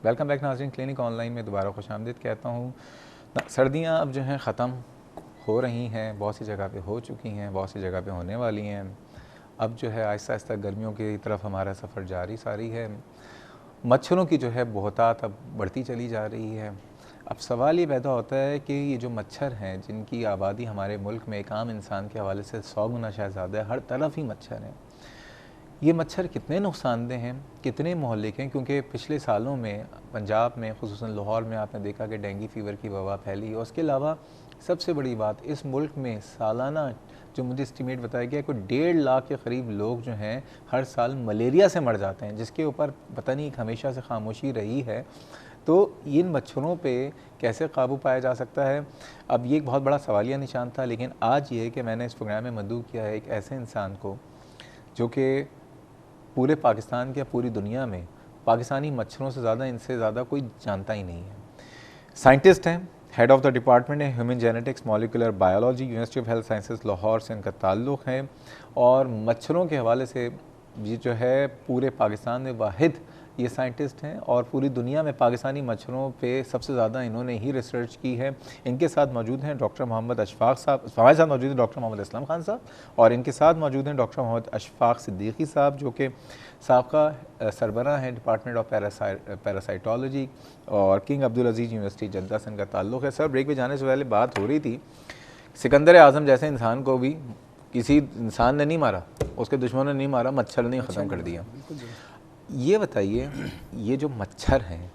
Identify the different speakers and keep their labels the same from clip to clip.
Speaker 1: Welcome back ناظرین، clinic on line میں دوبارہ خوش آمدید کہتا ہوں۔ سردیاں اب جو ہیں ختم ہو رہی ہیں، بہت سی جگہ پہ ہو چکی ہیں، بہت سی جگہ پہ ہونے والی ہیں۔ اب جو ہے آہستہ آہستہ گرمیوں کی طرف ہمارا سفر جاری ساری ہے۔ مچھروں کی جو ہے بہتات اب بڑھتی چلی جا رہی ہے۔ اب سوال یہ پیدا ہوتا ہے کہ یہ جو مچھر ہیں جن کی آبادی ہمارے ملک میں ایک عام انسان کے حوالے سے 100 گنا شاید زیادہ ہے، ہر طرف ہی مچھر ہیں، یہ مچھر کتنے نقصان دہ ہیں، کتنے مہلک ہیں؟ کیونکہ پچھلے سالوں میں پنجاب میں خصوصاً لاہور میں آپ نے دیکھا کہ ڈینگی فیور کی وبا پھیلی، اور اس کے علاوہ سب سے بڑی بات اس ملک میں سالانہ جو مجھے اسٹیمیٹ بتایا گیا کہ 1.5 لاکھ کے قریب لوگ جو ہیں ہر سال ملیریا سے مر جاتے ہیں، جس کے اوپر پتہ نہیں ہمیشہ سے خاموشی رہی ہے۔ تو ان مچھروں پہ کیسے قابو پایا جا سکتا ہے؟ اب یہ ایک بہت بڑا سوالیہ نشان تھا، لیکن آج یہ کہ میں نے اس پروگرام میں مدعو کیا ہے ایک ایسے انسان کو جو کہ پورے پاکستان کے پوری دنیا میں پاکستانی مچھروں سے زیادہ ان سے زیادہ کوئی جانتا ہی نہیں ہے۔ سائنٹسٹ ہیں، ہیڈ آف دا ڈپارٹمنٹ ہے human genetics molecular biology, university of health sciences Lahore سے ان کا تعلق ہے، اور مچھروں کے حوالے سے یہ جو ہے پورے پاکستان میں واحد یہ سائنٹسٹ ہیں، اور پوری دنیا میں پاکستانی مچھروں پہ سب سے زیادہ انہوں نے ہی ریسرچ کی ہے۔ ان کے ساتھ موجود ہیں ڈاکٹر محمد اشفاق صاحب، ہمارے ساتھ موجود ہیں ڈاکٹر محمد اسلم خان صاحب، اور ان کے ساتھ موجود ہیں ڈاکٹر محمد اشفاق صدیقی صاحب جو کہ سابقہ سربراہ ہیں ڈپارٹمنٹ آف پیراسائٹولوجی، اور کنگ عبدالعزیز یونیورسٹی جدہ سے ان کا تعلق ہے۔ سر، بریک پہ جانے سے پہلے بات ہو رہی تھی، سکندر اعظم جیسے انسان کو بھی کسی انسان نے نہیں مارا، اس کے دشمنوں نے نہیں مارا، مچھر نے ختم کر دیا۔ یہ بتائیے، یہ جو مچھر ہیں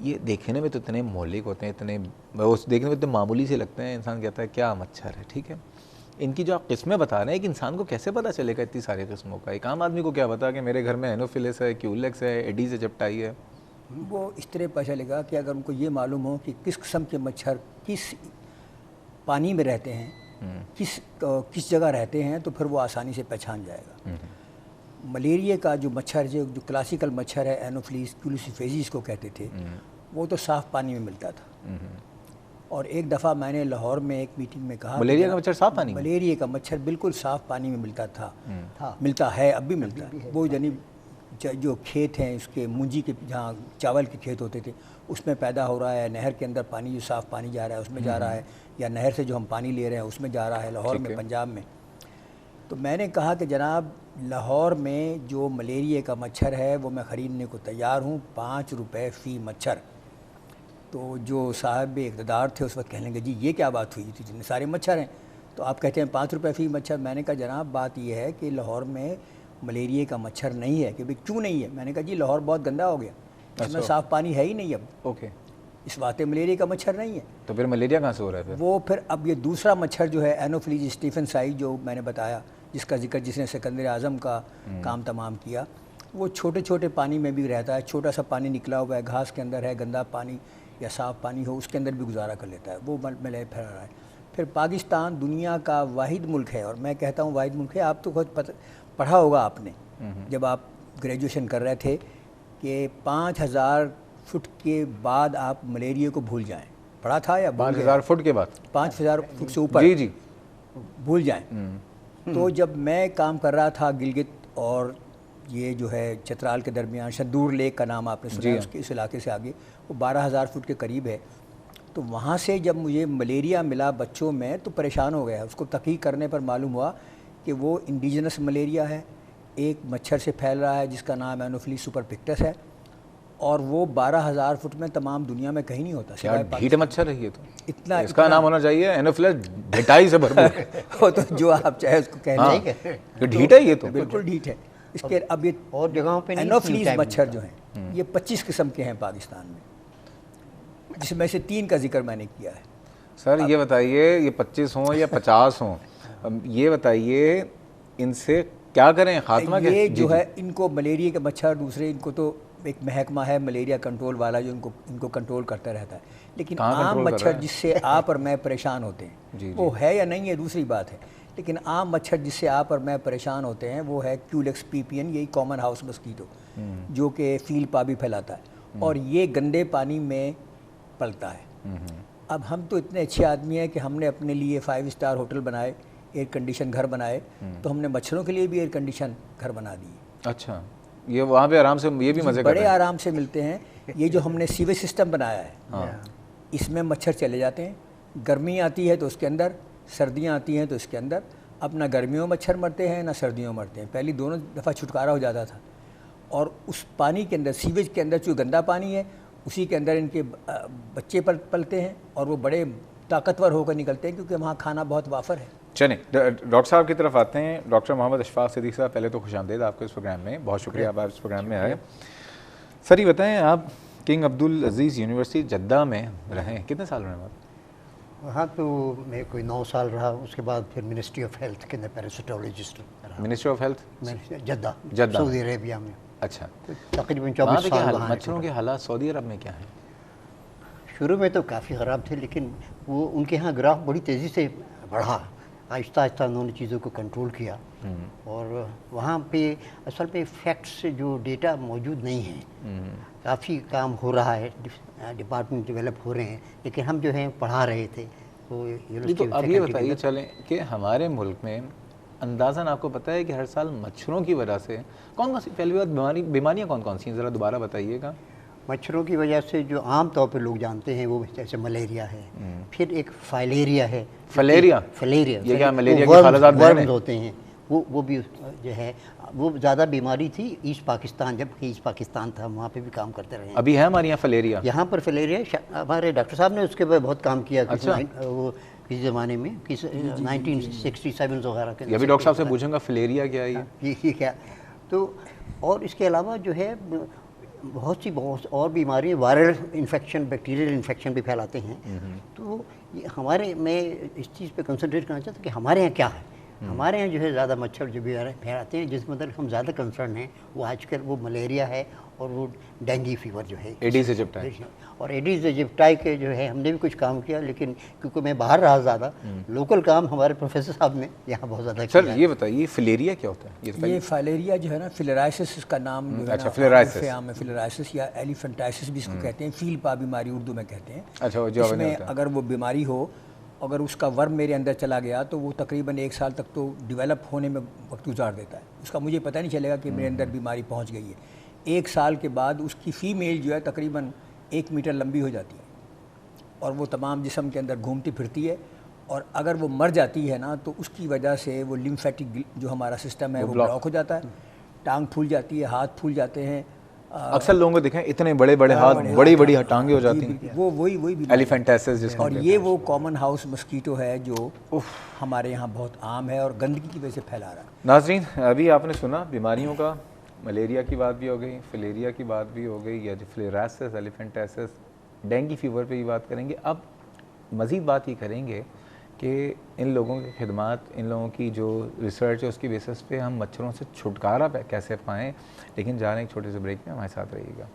Speaker 1: یہ دیکھنے میں تو اتنے مہلک ہوتے ہیں، اتنے دیکھنے میں اتنے معمولی سے لگتے ہیں، انسان کہتا ہے کیا مچھر ہے، ٹھیک ہے۔ ان کی جو آپ قسمیں بتا رہے ہیں، ایک انسان کو کیسے پتہ چلے گا اتنی ساری قسموں کا؟ ایک عام آدمی کو کیا پتا کہ میرے گھر میں اینوفیلس ہے، کیولکس ہے، ایڈیز ایجپٹائی ہے؟
Speaker 2: وہ اس طرح پتہ چلے گا کہ اگر ان کو یہ معلوم ہو کہ کس قسم کے مچھر کس پانی میں رہتے ہیں، کس جگہ رہتے ہیں، تو پھر وہ آسانی سے پہچان جائے گا۔ ملیریا کا جو مچھر جو کلاسیکل مچھر ہے اینوفیلس کیولوسیفیزی اس کو کہتے تھے، وہ تو صاف پانی میں ملتا تھا، اور ایک دفعہ میں نے لاہور میں ایک میٹنگ میں کہا
Speaker 1: ملیریا کا مچھر صاف پانی میں؟
Speaker 2: ملیریا کا مچھر بالکل صاف پانی میں ملتا تھا، ملتا ہے، اب بھی ملتا ہے۔ وہ یعنی جو کھیت ہیں اس کے منجی کے جہاں چاول کے کھیت ہوتے تھے اس میں پیدا ہو رہا ہے، نہر کے اندر پانی جو صاف پانی جا رہا ہے اس میں جا رہا ہے، یا نہر سے جو ہم پانی لے رہے ہیں اس میں جا رہا ہے، لاہور میں، پنجاب میں۔ تو میں نے کہا کہ جناب لاہور میں جو ملیریا کا مچھر ہے وہ میں خریدنے کو تیار ہوں، 5 روپے فی مچھر۔ تو جو صاحب اقتدار تھے اس وقت کہنے لگے جی یہ کیا بات ہوئی تھی، جتنے سارے مچھر ہیں تو آپ کہتے ہیں 5 روپے فی مچھر۔ میں نے کہا جناب بات یہ ہے کہ لاہور میں ملیریا کا مچھر نہیں ہے۔ کہ بھئی کیوں نہیں ہے؟ میں نے کہا جی لاہور بہت گندا ہو گیا، اس میں صاف پانی ہے ہی نہیں اب،
Speaker 1: اوکے،
Speaker 2: اس واسطے ملیریا کا مچھر نہیں ہے۔
Speaker 1: تو پھر ملیریا کہاں سے ہو رہا ہے پھر؟
Speaker 2: وہ پھر اب یہ دوسرا مچھر جو ہے اینوفیلس اسٹیفنسائی جو میں نے بتایا، جس کا ذکر جس نے سکندر اعظم کا کام تمام کیا، وہ چھوٹے چھوٹے پانی میں بھی رہتا ہے، چھوٹا سا پانی نکلا ہوا ہے، گھاس کے اندر ہے، گندا پانی یا صاف پانی ہو اس کے اندر بھی گزارا کر لیتا ہے، وہ ملے پھیل رہا ہے۔ پھر پاکستان دنیا کا واحد ملک ہے، اور میں کہتا ہوں واحد ملک ہے، آپ تو خود پڑھا ہوگا آپ نے جب آپ گریجویشن کر رہے تھے کہ 5000 فٹ کے بعد آپ ملیریا کو بھول جائیں، پڑھا تھا یا
Speaker 1: 5000 فٹ کے بعد؟
Speaker 2: 5000 فٹ سے اوپر
Speaker 1: جی
Speaker 2: بھول جائیں۔ تو جب میں کام کر رہا تھا گلگت اور یہ جو ہے چترال کے درمیان، شدور لیک کا نام آپ نے سنا ہے، اس کے اس علاقے سے آگے وہ 12000 فٹ کے قریب ہے، تو وہاں سے جب مجھے ملیریا ملا بچوں میں تو پریشان ہو گیا۔ اس کو تحقیق کرنے پر معلوم ہوا کہ وہ انڈیجنس ملیریا ہے، ایک مچھر سے پھیل رہا ہے جس کا نام اینوفیلس سپر پکٹس ہے، اور وہ 12000 فٹ میں تمام دنیا میں کہیں نہیں ہوتا۔
Speaker 1: کیا ڈھیٹ مچھر ہے یہ؟ تو
Speaker 2: اتنا
Speaker 1: اس کا نام ہونا چاہیے اینوفیلس ڈھٹائی سے بھرپور۔
Speaker 2: وہ تو جو آپ چاہے اس کو کہنے،
Speaker 1: ڈھیٹ ہے یہ تو
Speaker 2: بالکل ڈھیٹ ہے۔ اس کے اب یہ
Speaker 3: اور جگہوں پہ
Speaker 2: اینوفیلس مچھر جو ہیں یہ 25 قسم کے ہیں پاکستان میں، جس میں سے 3 کا ذکر میں نے کیا ہے۔
Speaker 1: سر یہ بتائیے، یہ 25 ہوں یا 50 ہوں، یہ بتائیے ان سے کیا کریں، خاتمہ کیسے؟
Speaker 2: یہ جو ہے ان کو ملیریا کے مچھر دوسرے، ان کو تو ایک محکمہ ہے ملیریا کنٹرول والا جو ان کو کنٹرول کرتا رہتا ہے، لیکن عام مچھر جس سے آپ اور میں پریشان ہوتے ہیں وہ ہے یا نہیں ہے دوسری بات ہے، لیکن عام مچھر جس سے آپ اور میں پریشان ہوتے ہیں وہ ہے کیولکس پی پی این، یہی کامن ہاؤس مسکیٹو جو کہ فیل پا بھی پھیلاتا ہے، اور یہ گندے پانی میں پلتا ہے۔ اب ہم تو اتنے اچھے آدمی ہیں کہ ہم نے اپنے لیے 5 اسٹار ہوٹل بنائے، ایئر کنڈیشن گھر بنائے، تو ہم نے مچھروں کے لیے بھی ایئر کنڈیشن گھر بنا دیے۔
Speaker 1: اچھا، یہ وہاں پہ آرام سے یہ بھی مزے کر
Speaker 2: بڑے آرام سے ملتے ہیں. یہ جو ہم نے سیویج سسٹم بنایا ہے اس میں مچھر چلے جاتے ہیں. گرمی آتی ہے تو اس کے اندر, سردیاں آتی ہیں تو اس کے اندر. اب نہ گرمیوں میں مچھر مرتے ہیں نہ سردیوں میں مرتے ہیں. پہلی دونوں دفعہ چھٹکارا ہو جاتا تھا. اور اس پانی کے اندر, سیویج کے اندر جو گندا پانی ہے اسی کے اندر ان کے بچے پلتے ہیں اور وہ بڑے طاقتور ہو کر نکلتے ہیں کیونکہ وہاں کھانا بہت وافر ہے.
Speaker 1: چلیں ڈاکٹر صاحب کی طرف آتے ہیں. ڈاکٹر محمد اشفاق صدیق صاحب, پہلے تو خوش آمدید آپ کو اس پروگرام میں. بہت شکریہ آپ اس پروگرام میں آئے. سر یہ بتائیں, آپ کنگ عبدالعزیز یونیورسٹی جدہ میں رہیں, کتنے سال رہے آپ؟
Speaker 3: وہاں تو میں کوئی 9 سال رہا. اس کے بعد پھر منسٹری آف ہیلتھ کے اندر پیراسٹالوجسٹ رہا.
Speaker 1: منسٹری آف ہیلتھ
Speaker 3: جدہ سعودی عربیہ میں.
Speaker 1: اچھا,
Speaker 3: تقریباً 24 سال وہاں.
Speaker 1: مچھروں کے حالات سعودی عرب میں کیا ہیں؟
Speaker 3: شروع میں تو کافی خراب تھے, لیکن وہ ان کے ہاں گراف بڑی تیزی سے بڑھا. آہستہ آہستہ انہوں نے چیزوں کو کنٹرول کیا. اور وہاں پہ اصل پہ فیکٹس جو ڈیٹا موجود نہیں ہیں. کافی کام ہو رہا ہے, ڈپارٹمنٹ ڈیولپ ہو رہے ہیں, لیکن ہم جو ہیں پڑھا رہے تھے. تو
Speaker 1: اب یہ بتائیے چلیں کہ ہمارے ملک میں اندازاً آپ کو پتہ ہے کہ ہر سال مچھروں کی وجہ سے کون کون سی, پہلی بات بیماریاں کون کون سی ہیں, ذرا دوبارہ بتائیے گا.
Speaker 3: مچھروں کی وجہ سے جو عام طور پہ لوگ جانتے ہیں وہ جیسے ملیریا ہے, پھر ایک فائلیریا ہے.
Speaker 1: فلیریا
Speaker 3: یہ
Speaker 1: کیا ملیریا کی خالصات
Speaker 3: ورمز ہوتے ہیں, وہ بھی جو ہے وہ زیادہ بیماری تھی ایسٹ پاکستان, جب کہ ایسٹ پاکستان تھا وہاں پہ بھی کام کرتے رہے ہیں.
Speaker 1: ابھی ہے ہمارے یہاں فلیریا؟
Speaker 3: یہاں پر فلیریا ہمارے ڈاکٹر صاحب نے اس کے اوپر بہت کام کیا. وہ کسی زمانے میں 1967 وغیرہ کے.
Speaker 1: ابھی ڈاکٹر صاحب سے پوچھوں گا فلیریا کیا ہے
Speaker 3: یہ کیا. تو اور اس کے علاوہ جو ہے بہت اور بیماریاں, وائرل انفیکشن, بیکٹیریل انفیکشن بھی پھیلاتے ہیں. تو ہمارے, میں اس چیز پہ کنسنٹریٹ کرنا چاہتا ہوں کہ ہمارے یہاں کیا ہے. ہمارے یہاں جو ہے زیادہ مچھر جو بھی پھیلاتے ہیں, جس مطلب ہم زیادہ کنسرن ہیں وہ آج کل وہ ملیریا ہے اور وہ ڈینگی فیور جو ہے,
Speaker 1: ایڈیز ایجپٹائی.
Speaker 3: اور ایڈیز ایجپٹائی کے جو ہے ہم نے بھی کچھ کام کیا, لیکن کیونکہ میں باہر رہا زیادہ, لوکل کام ہمارے پروفیسر صاحب نے یہاں بہت زیادہ کیا.
Speaker 1: سر یہ بتائیے فلیریا کیا ہوتا ہے؟
Speaker 2: یہ فائلیریا جو ہے نا, فلیرائسس اس کا نام جو ہے.
Speaker 1: اچھا, فلیرائسس
Speaker 2: فلیرائسس یا ایلیفنٹائسس بھی اس کو کہتے ہیں, فیل پا بیماری اردو میں کہتے ہیں.
Speaker 1: اچھا,
Speaker 2: اس میں اگر وہ بیماری ہو, اگر اس کا ورم میرے اندر چلا گیا تو وہ تقریباً 1 سال تک تو ڈیولپ ہونے میں وقت گزار دیتا ہے. اس کا مجھے پتہ نہیں چلے گا کہ میرے اندر بیماری پہنچ گئی ہے. 1 سال کے بعد اس کی فیمیل جو ہے تقریباً 1 میٹر لمبی ہو جاتی ہے اور وہ تمام جسم کے اندر گھومتی پھرتی ہے. اور اگر وہ مر جاتی ہے نا تو اس کی وجہ سے وہ لمفیٹک جو ہمارا سسٹم ہے وہ بلاک ہو جاتا ہے, ٹانگ پھول جاتی ہے, ہاتھ پھول جاتے ہیں.
Speaker 1: اکثر لوگوں کو دیکھیں اتنے بڑے بڑے ہاتھ, بڑی بڑی ٹانگیں ہو جاتی ہیں.
Speaker 2: وہ وہی
Speaker 1: ایلیفنٹائسس جس کو.
Speaker 2: اور یہ وہ کامن ہاؤس مسکیٹو ہے جو ہمارے یہاں بہت عام ہے اور گندگی کی وجہ سے پھیلا رہا ہے.
Speaker 1: ناظرین ابھی آپ نے سنا بیماریوں کا, ملیریا کی بات بھی ہو گئی, فلیریا کی بات بھی ہو گئی, یا جو فلیرائسس, ایلیفنٹائسس, ڈینگی فیور پہ بھی بات کریں گے. اب مزید بات یہ کریں گے کہ ان لوگوں کی خدمات, ان لوگوں کی جو ریسرچ ہے اس کی بیسس پہ ہم مچھروں سے چھٹکارا کیسے پائیں. لیکن جا رہے ہیں ایک چھوٹے سے بریک میں, ہمارے ساتھ رہیے گا.